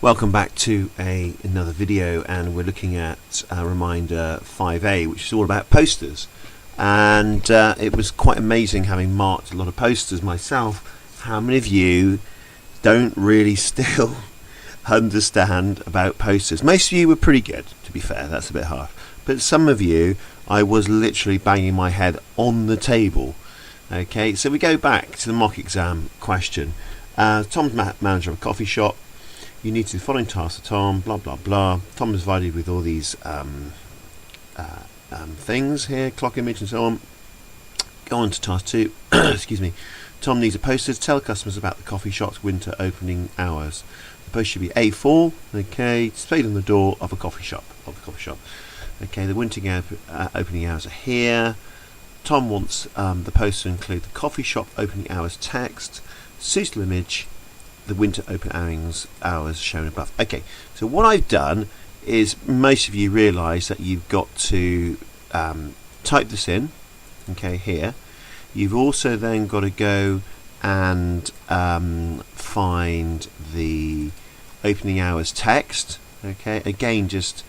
Welcome back to another video, and we're looking at reminder 5A, which is all about posters. And it was quite amazing, having marked a lot of posters myself, how many of you don't really still understand about posters. Most of you were pretty good, to be fair, that's a bit hard. But some of you, I was literally banging my head on the table. Okay, so we go back to the mock exam question. Tom's manager of a coffee shop. You need to do the following tasks for Tom, blah blah blah. Tom is provided with all these things here, clock image and so on. Go on to task 2. Excuse me. Tom needs a poster to tell customers about the coffee shop's winter opening hours. The poster should be A4, okay, displayed on the door of a coffee shop. Okay, the winter opening hours are here. Tom wants the poster to include the coffee shop opening hours text, suitable image, the winter opening hours shown above. Okay, so what I've done is, most of you realise that you've got to type this in, okay, here. You've also then got to go and find the opening hours text, okay. Again, just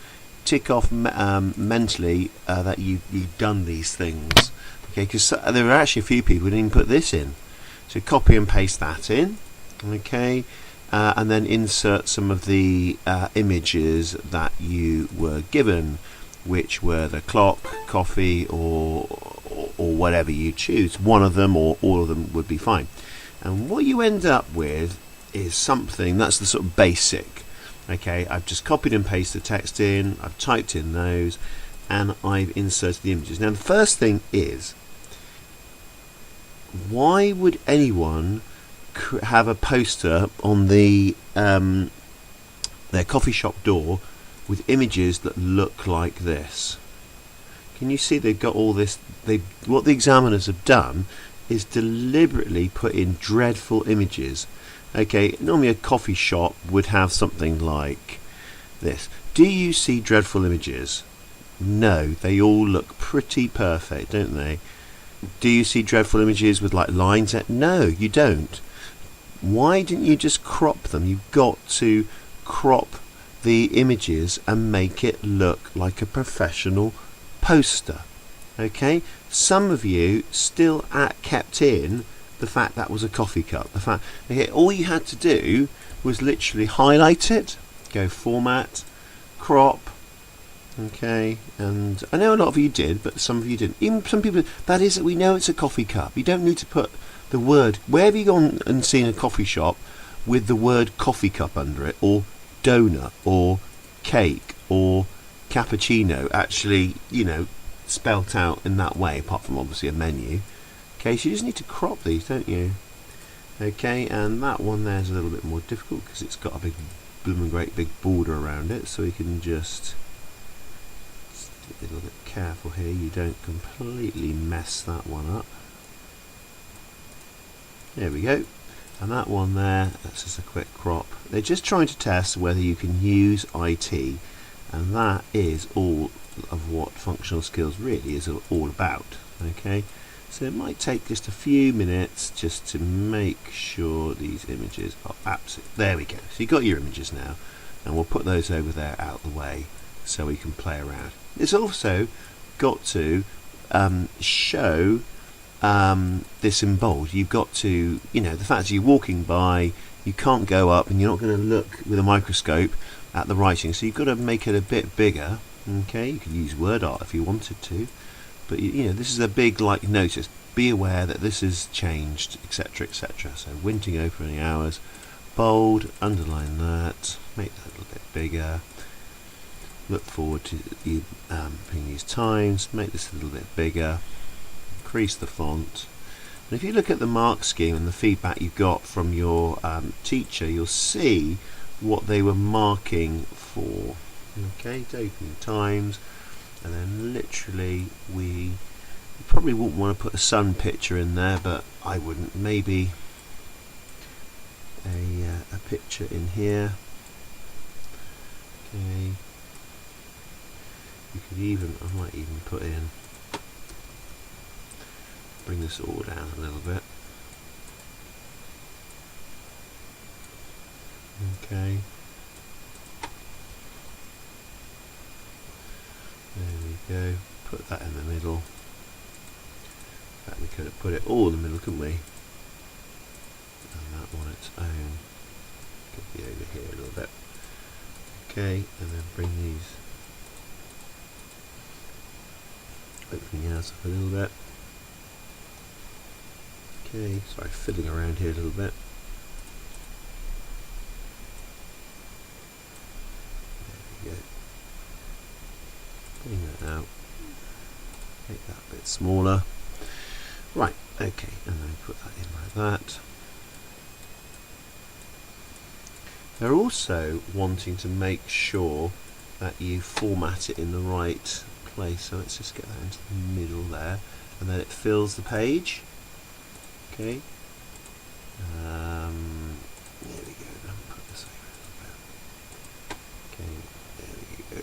tick off mentally that you've done these things, okay, because there are actually a few people who didn't put this in. So copy and paste that in, okay, and then insert some of the images that you were given, which were the clock, coffee, or whatever you choose. One of them or all of them would be fine. And what you end up with is something that's the sort of basic. Okay, I've just copied and pasted the text in, I've typed in those, and I've inserted the images. Now the first thing is, why would anyone have a poster on the their coffee shop door with images that look like this? Can you see they've got all this? What the examiners have done is deliberately put in dreadful images. Okay, normally a coffee shop would have something like this. Do you see dreadful images? No, they all look pretty perfect, don't they? Do you see dreadful images with like lines? No, you don't. Why didn't you just crop them? You've got to crop the images and make it look like a professional poster. Okay, some of you still kept in the fact that was a coffee cup. The fact, okay, all you had to do was literally highlight it, go format, crop. Okay, and I know a lot of you did, but some of you didn't. Even some people, that is, we know it's a coffee cup. You don't need to put the word, where have you gone and seen a coffee shop with the word coffee cup under it, or donut, or cake, or cappuccino actually, you know, spelt out in that way, apart from obviously a menu. Okay, so you just need to crop these, don't you? Okay, and that one there's a little bit more difficult because it's got a big, blooming great big border around it, so you can just be a little bit careful here you don't completely mess that one up. There we go. And that one there, that's just a quick crop. They're just trying to test whether you can use IT, and that is all of what functional skills really is all about. Okay, so it might take just a few minutes just to make sure these images are absolute. There we go. So you've got your images now, and we'll put those over there out of the way so we can play around. It's also got to show this in bold. You've got to, you know, the fact that you're walking by, you can't go up and you're not going to look with a microscope at the writing, so you've got to make it a bit bigger. Okay, you could use word art if you wanted to, but you know, this is a big like notice. Be aware that this is changed, etc., etc. So winter opening hours, bold, underline that, make that a little bit bigger. Look forward to you putting these times, make this a little bit bigger, increase the font. And if you look at the mark scheme and the feedback you got from your teacher, you'll see what they were marking for. Okay, opening times, and then literally you probably wouldn't want to put a sun picture in there, but I wouldn't. Maybe a picture in here. Okay. You could even, I might even put in, bring this all down a little bit. Okay. Go, put that in the middle. In fact, we could have put it all in the middle, couldn't we? And that on its own could be over here a little bit. Okay, and then bring these, everything else up a little bit. Okay, sorry, fiddling around here a little bit. There we go. Bring that out. Make that a bit smaller. Right, okay, and then put that in like that. They're also wanting to make sure that you format it in the right place. So let's just get that into the middle there, and then it fills the page. Okay. There we go. Then put this over a little bit. Okay. There we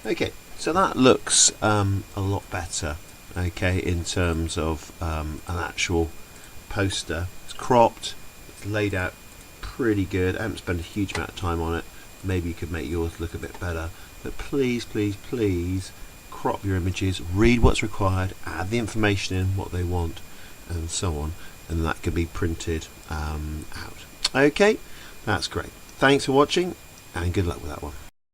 go. Okay. So that looks a lot better. Okay, in terms of an actual poster. It's cropped. It's laid out pretty good. I haven't spent a huge amount of time on it. Maybe you could make yours look a bit better. But please, please, please crop your images, read what's required, add the information in, what they want, and so on, and that can be printed out. Okay, that's great. Thanks for watching, and good luck with that one.